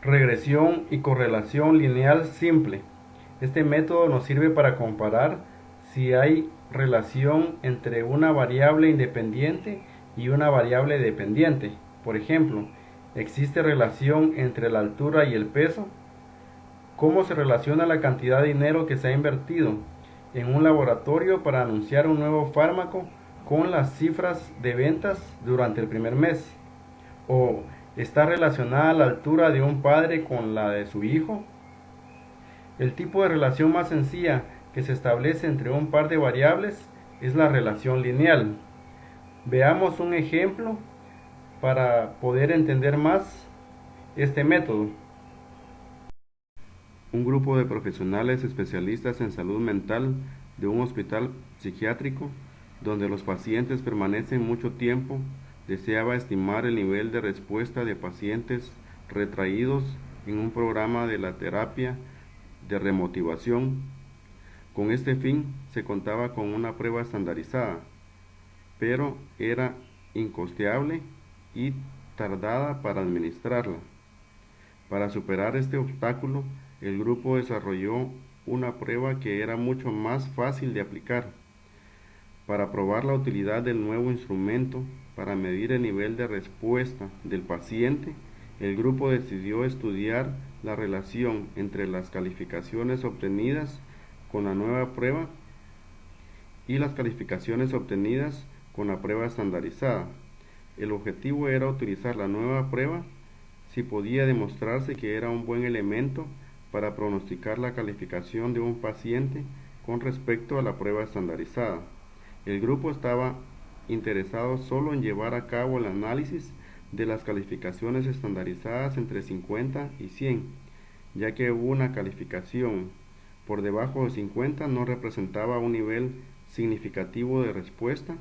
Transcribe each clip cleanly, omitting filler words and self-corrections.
Regresión y correlación lineal simple. Este método nos sirve para comparar si hay relación entre una variable independiente y una variable dependiente. Por ejemplo, ¿existe relación entre la altura y el peso? ¿Cómo se relaciona la cantidad de dinero que se ha invertido en un laboratorio para anunciar un nuevo fármaco con las cifras de ventas durante el primer mes? ¿O está relacionada la altura de un padre con la de su hijo? El tipo de relación más sencilla que se establece entre un par de variables es la relación lineal. Veamos un ejemplo para poder entender más este método. Un grupo de profesionales especialistas en salud mental de un hospital psiquiátrico donde los pacientes permanecen mucho tiempo deseaba estimar el nivel de respuesta de pacientes retraídos en un programa de la terapia de remotivación. Con este fin se contaba con una prueba estandarizada, pero era incosteable y tardada para administrarla. Para superar este obstáculo, el grupo desarrolló una prueba que era mucho más fácil de aplicar. Para probar la utilidad del nuevo instrumento para medir el nivel de respuesta del paciente, el grupo decidió estudiar la relación entre las calificaciones obtenidas con la nueva prueba y las calificaciones obtenidas con la prueba estandarizada. El objetivo era utilizar la nueva prueba si podía demostrarse que era un buen elemento para pronosticar la calificación de un paciente con respecto a la prueba estandarizada. El grupo estaba interesado solo en llevar a cabo el análisis de las calificaciones estandarizadas entre 50 y 100, ya que una calificación por debajo de 50 no representaba un nivel significativo de respuesta,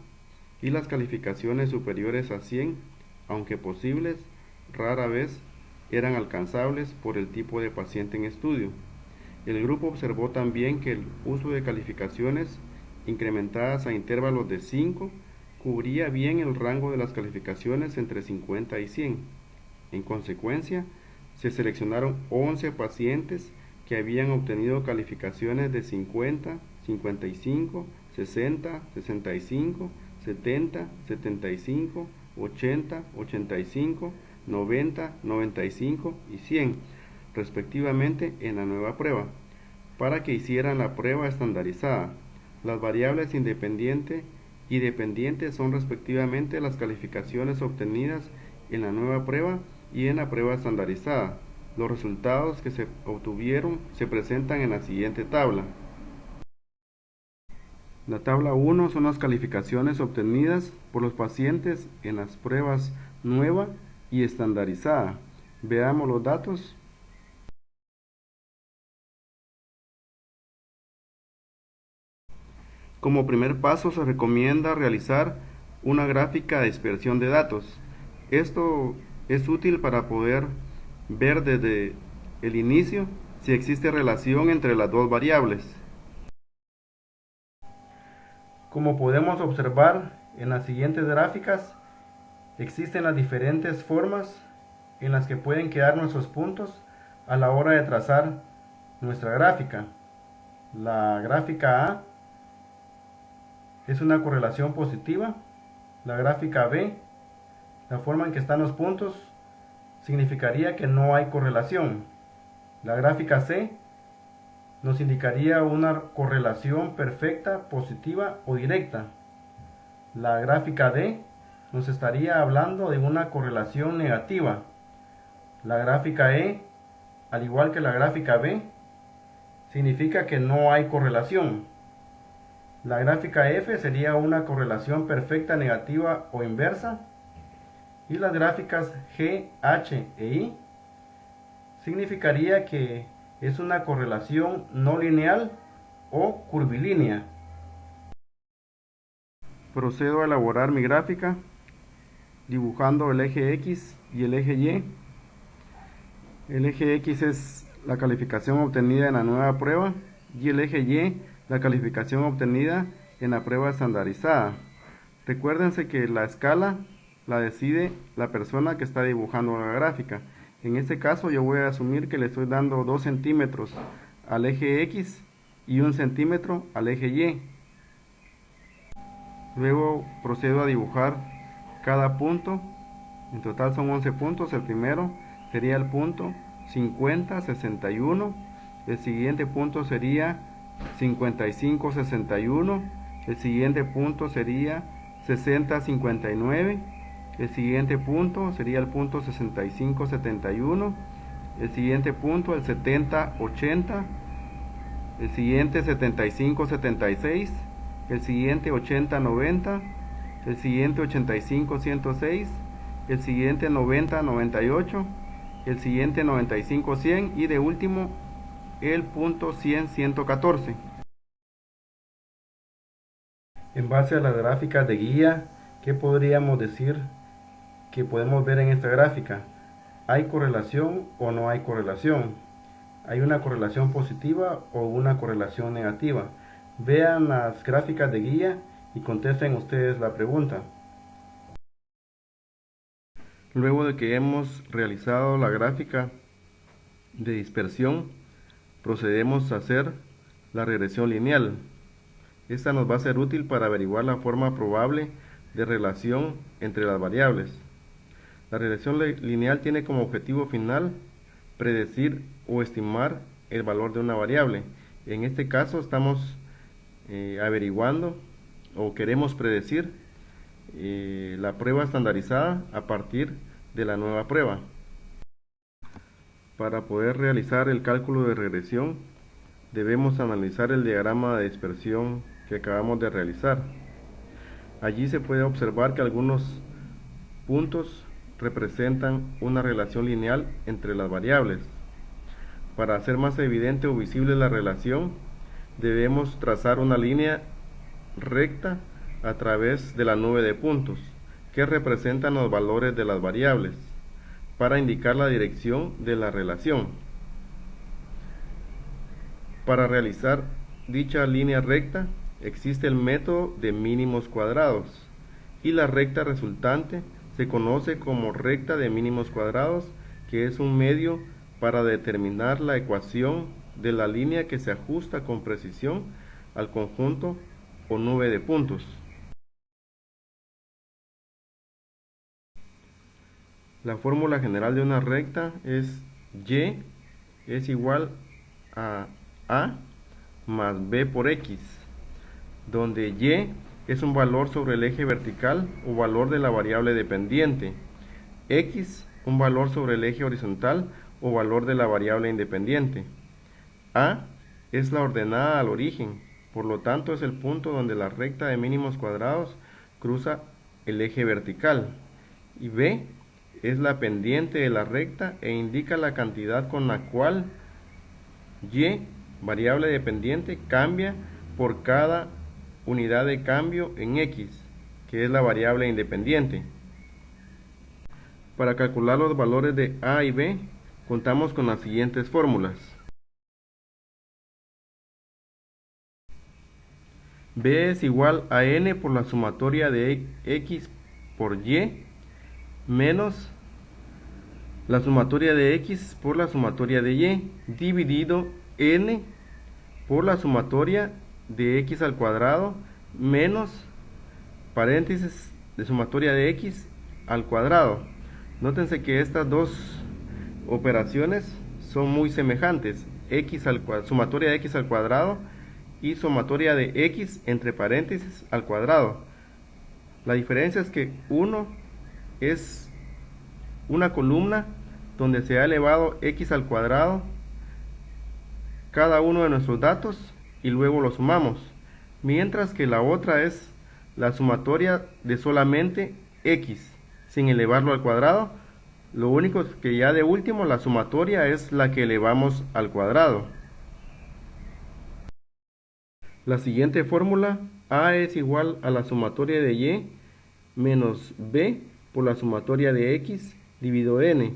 y las calificaciones superiores a 100, aunque posibles, rara vez eran alcanzables por el tipo de paciente en estudio. El grupo observó también que el uso de calificaciones incrementadas a intervalos de 5 cubría bien el rango de las calificaciones entre 50 y 100. En consecuencia, se seleccionaron 11 pacientes que habían obtenido calificaciones de 50, 55, 60, 65, 70, 75, 80, 85, 90, 95 y 100, respectivamente, en la nueva prueba, para que hicieran la prueba estandarizada. Las variables independiente y dependiente son respectivamente las calificaciones obtenidas en la nueva prueba y en la prueba estandarizada. Los resultados que se obtuvieron se presentan en la siguiente tabla. La tabla 1 son las calificaciones obtenidas por los pacientes en las pruebas nueva y estandarizada. Veamos los datos. Como primer paso se recomienda realizar una gráfica de dispersión de datos. Esto es útil para poder ver desde el inicio si existe relación entre las dos variables. Como podemos observar en las siguientes gráficas, existen las diferentes formas en las que pueden quedar nuestros puntos a la hora de trazar nuestra gráfica. La gráfica A es una correlación positiva. La gráfica B, la forma en que están los puntos, significaría que no hay correlación. La gráfica C nos indicaría una correlación perfecta, positiva o directa. La gráfica D nos estaría hablando de una correlación negativa. La gráfica E, al igual que la gráfica B, significa que no hay correlación. La gráfica F sería una correlación perfecta negativa o inversa. Y las gráficas G, H e I significaría que es una correlación no lineal o curvilínea. Procedo a elaborar mi gráfica dibujando el eje X y el eje Y. El eje X es la calificación obtenida en la nueva prueba y el eje Y la calificación obtenida en la prueba estandarizada. Recuérdense que la escala la decide la persona que está dibujando la gráfica. En este caso yo voy a asumir que le estoy dando 2 centímetros al eje X y 1 centímetro al eje Y. Luego procedo a dibujar cada punto. En total son 11 puntos. El primero sería el punto 50, 61. El siguiente punto sería 55, 61. El siguiente punto sería 60, 59. El siguiente punto sería el punto 65, 71. El siguiente punto el 70, 80. El siguiente 75, 76. El siguiente 80, 90. El siguiente 85, 106. El siguiente 90, 98. El siguiente 95, 100. Y de último el punto 100, 114. En base a las gráficas de guía, ¿qué podríamos decir que podemos ver en esta gráfica? ¿Hay correlación o no hay correlación? ¿Hay una correlación positiva o una correlación negativa? Vean las gráficas de guía y contesten ustedes la pregunta. Luego de que hemos realizado la gráfica de dispersión, procedemos a hacer la regresión lineal. Esta nos va a ser útil para averiguar la forma probable de relación entre las variables. La regresión lineal tiene como objetivo final predecir o estimar el valor de una variable. En este caso estamos averiguando o queremos predecir la prueba estandarizada a partir de la nueva prueba. Para poder realizar el cálculo de regresión, debemos analizar el diagrama de dispersión que acabamos de realizar. Allí se puede observar que algunos puntos representan una relación lineal entre las variables. Para hacer más evidente o visible la relación, debemos trazar una línea recta a través de la nube de puntos que representan los valores de las variables para indicar la dirección de la relación. Para realizar dicha línea recta existe el método de mínimos cuadrados y la recta resultante se conoce como recta de mínimos cuadrados, que es un medio para determinar la ecuación de la línea que se ajusta con precisión al conjunto o nube de puntos. La fórmula general de una recta es y es igual a más b por x, donde y es un valor sobre el eje vertical o valor de la variable dependiente, x un valor sobre el eje horizontal o valor de la variable independiente. A es la ordenada al origen, por lo tanto es el punto donde la recta de mínimos cuadrados cruza el eje vertical. Y B es la pendiente de la recta e indica la cantidad con la cual y, variable dependiente, cambia por cada unidad de cambio en x, que es la variable independiente. Para calcular los valores de a y b, contamos con las siguientes fórmulas. B es igual a n por la sumatoria de x por y menos la sumatoria de x por la sumatoria de y dividido n por la sumatoria de x al cuadrado menos paréntesis de sumatoria de x al cuadrado. Nótense que estas dos operaciones son muy semejantes, sumatoria de x al cuadrado y sumatoria de x entre paréntesis al cuadrado. La diferencia es que uno es una columna donde se ha elevado x al cuadrado cada uno de nuestros datos y luego lo sumamos, mientras que la otra es la sumatoria de solamente x sin elevarlo al cuadrado. Lo único es que ya de último la sumatoria es la que elevamos al cuadrado. La siguiente fórmula, a es igual a la sumatoria de y menos b por la sumatoria de x dividido n.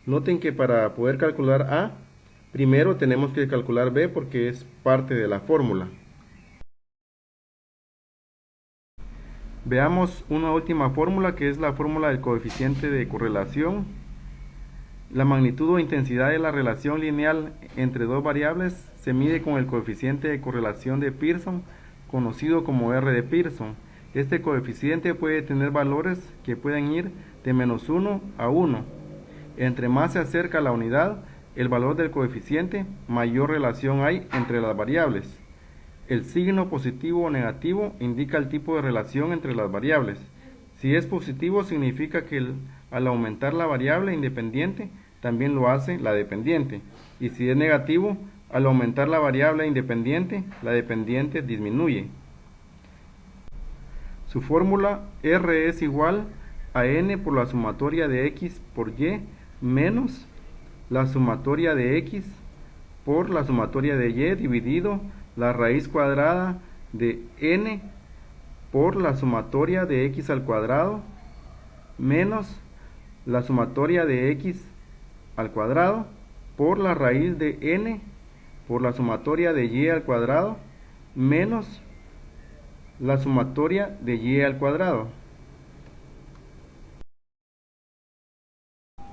Noten que para poder calcular a, primero tenemos que calcular b porque es parte de la fórmula. Veamos una última fórmula que es la fórmula del coeficiente de correlación. La magnitud o intensidad de la relación lineal entre dos variables se mide con el coeficiente de correlación de Pearson, conocido como R de Pearson. Este coeficiente puede tener valores que pueden ir de -1 a 1. Entre más se acerca a la unidad, el valor del coeficiente, mayor relación hay entre las variables. El signo positivo o negativo indica el tipo de relación entre las variables. Si es positivo, significa que al aumentar la variable independiente, también lo hace la dependiente. Y si es negativo, al aumentar la variable independiente, la dependiente disminuye. Su fórmula R es igual a n por la sumatoria de x por y menos la sumatoria de x por la sumatoria de y dividido la raíz cuadrada de n por la sumatoria de x al cuadrado menos la sumatoria de x al cuadrado por la raíz de n por la sumatoria de y al cuadrado menos la sumatoria de y al cuadrado.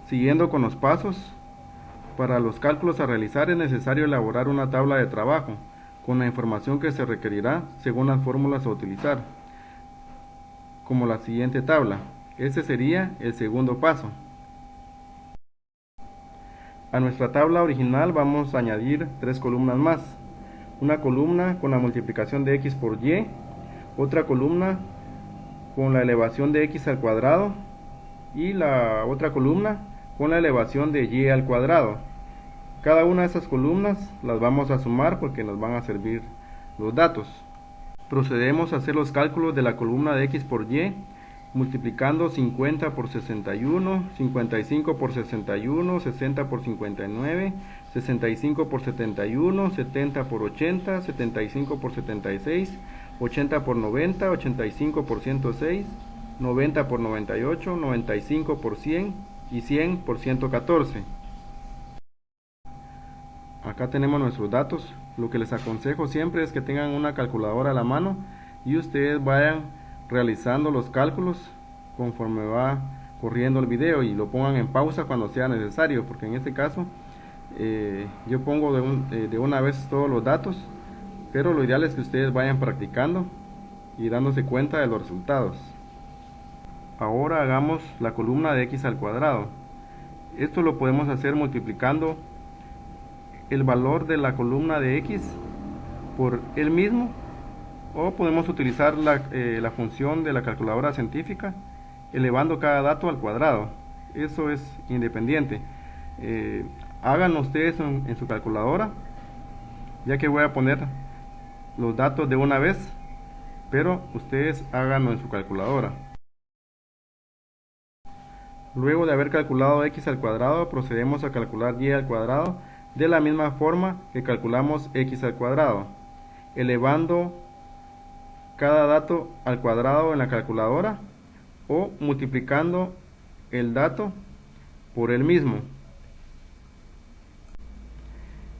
Siguiendo con los pasos, para los cálculos a realizar es necesario elaborar una tabla de trabajo con la información que se requerirá según las fórmulas a utilizar, como la siguiente tabla. Este sería el segundo paso. A nuestra tabla original vamos a añadir 3 columnas más. Una columna con la multiplicación de x por y, otra columna con la elevación de x al cuadrado y la otra columna con la elevación de y al cuadrado. Cada una de esas columnas las vamos a sumar porque nos van a servir los datos. Procedemos a hacer los cálculos de la columna de x por y, multiplicando 50 por 61, 55 por 61, 60 por 59, 65 por 71, 70 por 80, 75 por 76, 80 por 90, 85 por 106, 90 por 98, 95 por 100 y 100 por 114. Acá tenemos nuestros datos. Lo que les aconsejo siempre es que tengan una calculadora a la mano y ustedes vayan realizando los cálculos conforme va corriendo el video y lo pongan en pausa cuando sea necesario, porque en este caso yo pongo de una vez todos los datos, pero lo ideal es que ustedes vayan practicando y dándose cuenta de los resultados. Ahora hagamos la columna de x al cuadrado. Esto lo podemos hacer multiplicando el valor de la columna de x por el mismo, o podemos utilizar la función de la calculadora científica elevando cada dato al cuadrado. Eso es independiente. Háganlo ustedes en su calculadora, ya que voy a poner los datos de una vez, pero ustedes háganlo en su calculadora. Luego de haber calculado x al cuadrado, procedemos a calcular y al cuadrado de la misma forma que calculamos x al cuadrado, elevando cada dato al cuadrado en la calculadora o multiplicando el dato por el mismo.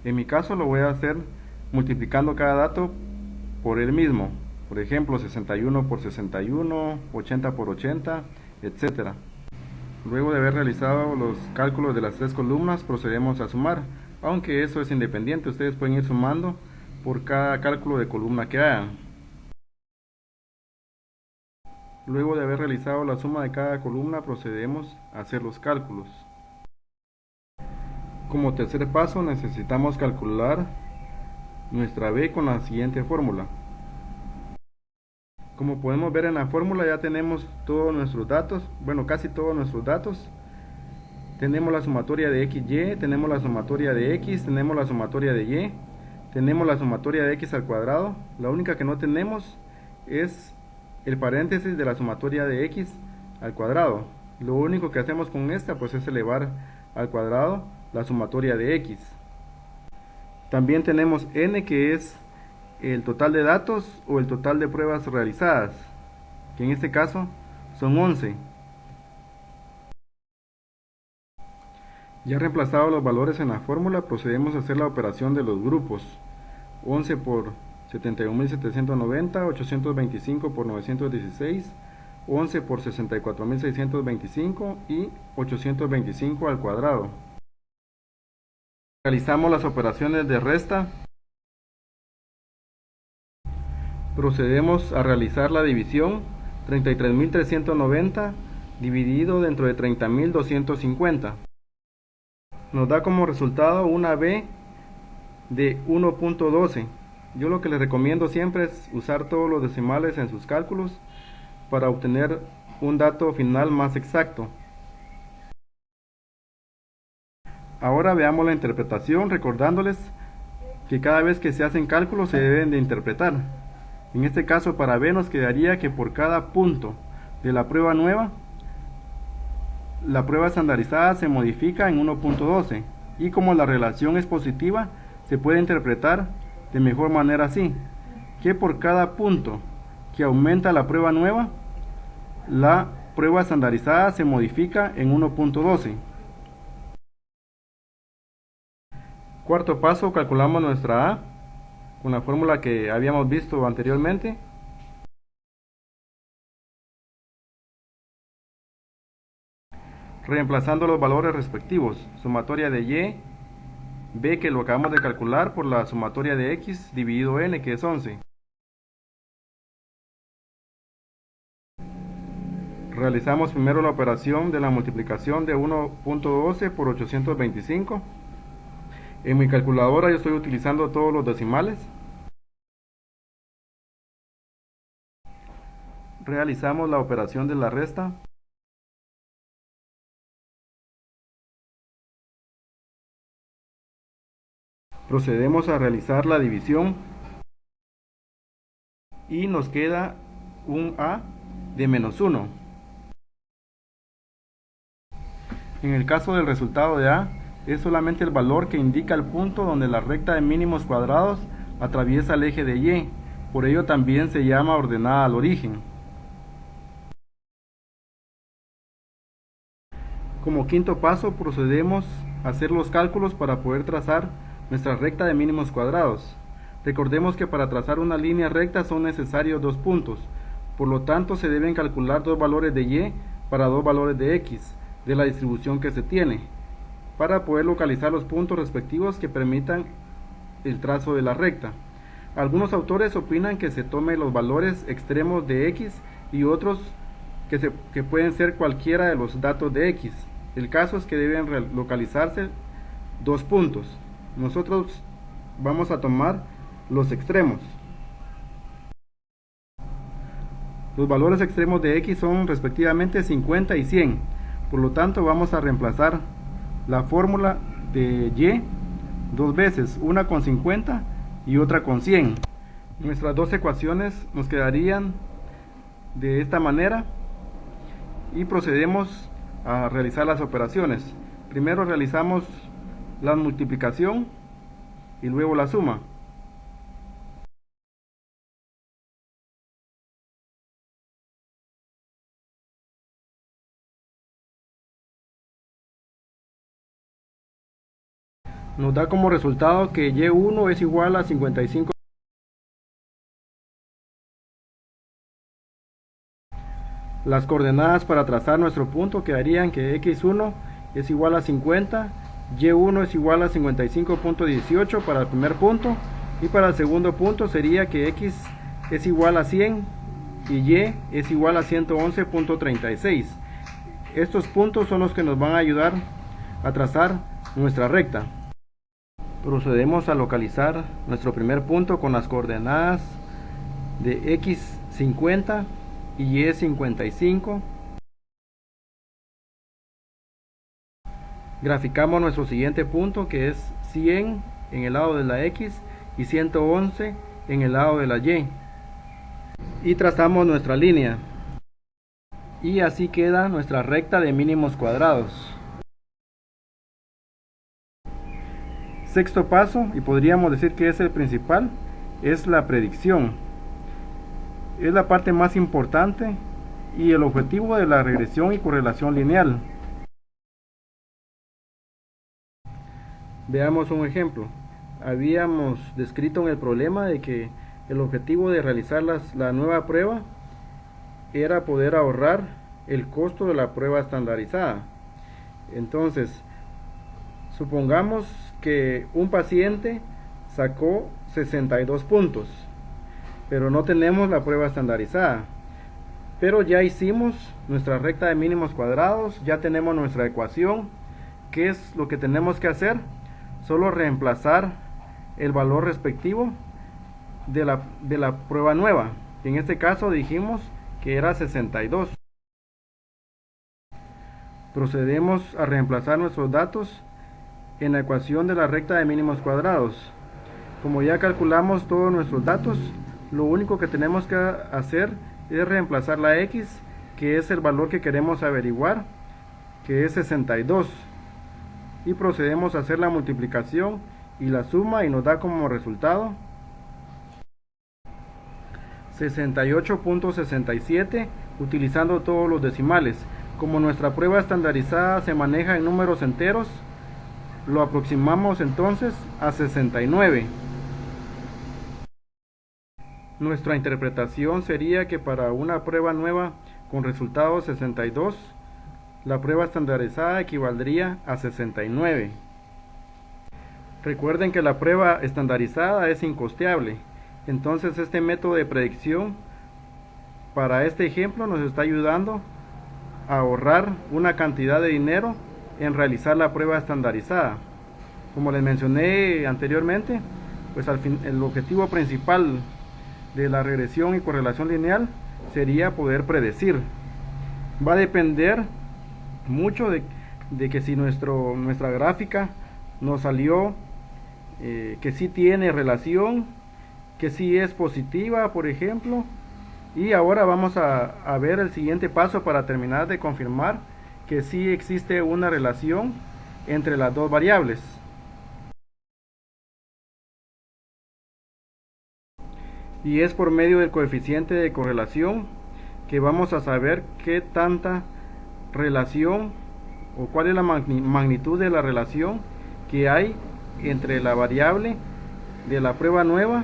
En mi caso lo voy a hacer multiplicando cada dato por el mismo. Por ejemplo, 61 por 61, 80 por 80, etc. Luego de haber realizado los cálculos de las 3 columnas, procedemos a sumar. Aunque eso es independiente, ustedes pueden ir sumando por cada cálculo de columna que hagan. Luego de haber realizado la suma de cada columna, procedemos a hacer los cálculos. Como tercer paso, necesitamos calcular nuestra b con la siguiente fórmula. Como podemos ver en la fórmula, ya tenemos todos nuestros datos, bueno, casi todos nuestros datos. Tenemos la sumatoria de XY, tenemos la sumatoria de X, tenemos la sumatoria de Y, tenemos la sumatoria de X al cuadrado. La única que no tenemos es el paréntesis de la sumatoria de X al cuadrado. Lo único que hacemos con esta pues es elevar al cuadrado la sumatoria de X. También tenemos N, que es el total de datos o el total de pruebas realizadas, que en este caso son 11. Ya reemplazados los valores en la fórmula, procedemos a hacer la operación de los grupos. 11 por 71.790, 825 por 916, 11 por 64.625 y 825 al cuadrado. Realizamos las operaciones de resta. Procedemos a realizar la división. 33.390 dividido dentro de 30.250. Nos da como resultado una B de 1.12. Yo lo que les recomiendo siempre es usar todos los decimales en sus cálculos para obtener un dato final más exacto. Ahora veamos la interpretación, recordándoles que cada vez que se hacen cálculos se deben de interpretar. En este caso, para B nos quedaría que por cada punto de la prueba nueva, la prueba estandarizada se modifica en 1.12, y como la relación es positiva, se puede interpretar de mejor manera así, que por cada punto que aumenta la prueba nueva, la prueba estandarizada se modifica en 1.12. Cuarto paso, calculamos nuestra A con la fórmula que habíamos visto anteriormente. Reemplazando los valores respectivos, sumatoria de Y, B que lo acabamos de calcular por la sumatoria de X dividido N, que es 11. Realizamos primero la operación de la multiplicación de 1.12 por 825. En mi calculadora yo estoy utilizando todos los decimales. Realizamos la operación de la resta. Procedemos a realizar la división y nos queda un A de menos 1. En el caso del resultado de A, es solamente el valor que indica el punto donde la recta de mínimos cuadrados atraviesa el eje de Y. Por ello también se llama ordenada al origen. Como quinto paso, procedemos a hacer los cálculos para poder trazar nuestra recta de mínimos cuadrados. Recordemos que para trazar una línea recta son necesarios dos puntos. Por lo tanto, se deben calcular dos valores de Y para dos valores de X de la distribución que se tiene, para poder localizar los puntos respectivos que permitan el trazo de la recta. Algunos autores opinan que se tome los valores extremos de X y otros que pueden ser cualquiera de los datos de X. El caso es que deben localizarse dos puntos. Nosotros vamos a tomar los extremos. Los valores extremos de X son respectivamente 50 y 100. Por lo tanto, vamos a reemplazar la fórmula de Y dos veces, una con 50 y otra con 100. Nuestras dos ecuaciones nos quedarían de esta manera y procedemos a realizar las operaciones. Primero realizamos la multiplicación y luego la suma. Nos da como resultado que Y1 es igual a 55. Las coordenadas para trazar nuestro punto quedarían que X1 es igual a 50, Y1 es igual a 55.18 para el primer punto, y para el segundo punto sería que X es igual a 100 y Y es igual a 111.36. Estos puntos son los que nos van a ayudar a trazar nuestra recta. Procedemos a localizar nuestro primer punto con las coordenadas de X 50 y Y 55. Graficamos nuestro siguiente punto, que es 100 en el lado de la X y 111 en el lado de la Y, y trazamos nuestra línea, y así queda nuestra recta de mínimos cuadrados. Sexto paso, y podríamos decir que es el principal, es la predicción. Es la parte más importante y el objetivo de la regresión y correlación lineal. Veamos un ejemplo. Habíamos descrito en el problema de que el objetivo de realizar la nueva prueba era poder ahorrar el costo de la prueba estandarizada. Entonces, Supongamos que un paciente sacó 62 puntos, pero no tenemos la prueba estandarizada. Pero ya hicimos nuestra recta de mínimos cuadrados, ya tenemos nuestra ecuación. ¿Qué es lo que tenemos que hacer? Solo reemplazar el valor respectivo de la prueba nueva. En este caso dijimos que era 62. Procedemos a reemplazar nuestros datos en la ecuación de la recta de mínimos cuadrados. Como ya calculamos todos nuestros datos, lo único que tenemos que hacer es reemplazar la x, que es el valor que queremos averiguar, que es 62, y procedemos a hacer la multiplicación y la suma, y nos da como resultado 68.67, utilizando todos los decimales. Como nuestra prueba estandarizada se maneja en números enteros, lo aproximamos entonces a 69. Nuestra interpretación sería que para una prueba nueva con resultado 62, la prueba estandarizada equivaldría a 69. Recuerden que la prueba estandarizada es incosteable, entonces este método de predicción para este ejemplo nos está ayudando a ahorrar una cantidad de dinero en realizar la prueba estandarizada. Como les mencioné anteriormente, pues el objetivo principal de la regresión y correlación lineal sería poder predecir. Va a depender mucho de que si nuestra gráfica nos salió que sí tiene relación, que sí es positiva, por ejemplo. Y ahora vamos a ver el siguiente paso para terminar de confirmar que sí existe una relación entre las dos variables. Y es por medio del coeficiente de correlación que vamos a saber qué tanta relación o cuál es la magnitud de la relación que hay entre la variable de la prueba nueva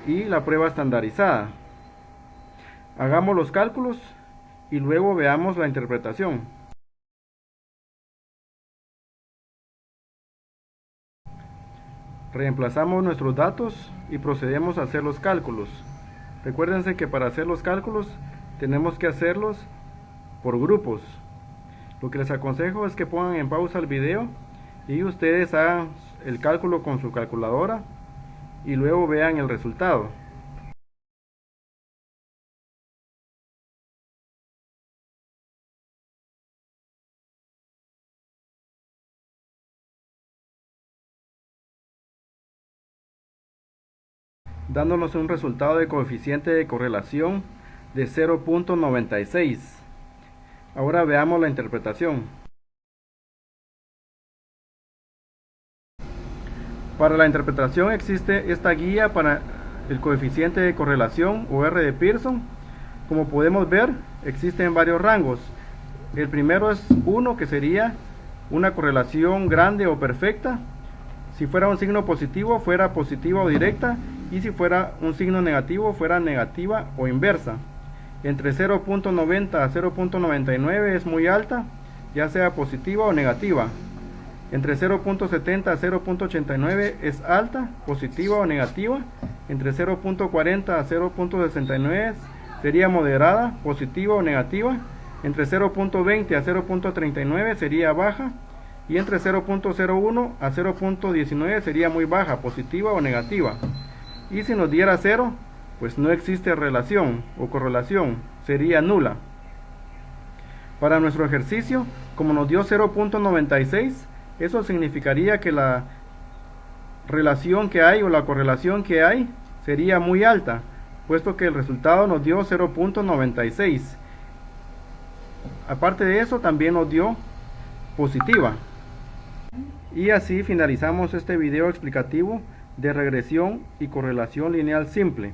y la prueba estandarizada. Hagamos los cálculos y luego veamos la interpretación. Reemplazamos nuestros datos y procedemos a hacer los cálculos. Recuérdense que para hacer los cálculos tenemos que hacerlos por grupos. Lo que les aconsejo es que pongan en pausa el video y ustedes hagan el cálculo con su calculadora y luego vean el resultado. Dándonos un resultado de coeficiente de correlación de 0.96. Ahora veamos la interpretación. Para la interpretación existe esta guía para el coeficiente de correlación o R de Pearson. Como podemos ver, existen varios rangos. El primero es 1, que sería una correlación grande o perfecta. Si fuera un signo positivo, fuera positiva o directa, y si fuera un signo negativo, fuera negativa o inversa. Entre 0.90 a 0.99 es muy alta, ya sea positiva o negativa. Entre 0.70 a 0.89 es alta, positiva o negativa. Entre 0.40 a 0.69 sería moderada, positiva o negativa. Entre 0.20 a 0.39 sería baja. Y entre 0.01 a 0.19 sería muy baja, positiva o negativa. Y si nos diera 0, pues no existe relación o correlación, sería nula. Para nuestro ejercicio, como nos dio 0.96, eso significaría que la relación que hay o la correlación que hay sería muy alta, puesto que el resultado nos dio 0.96. Aparte de eso, también nos dio positiva. Y así finalizamos este video explicativo de regresión y correlación lineal simple.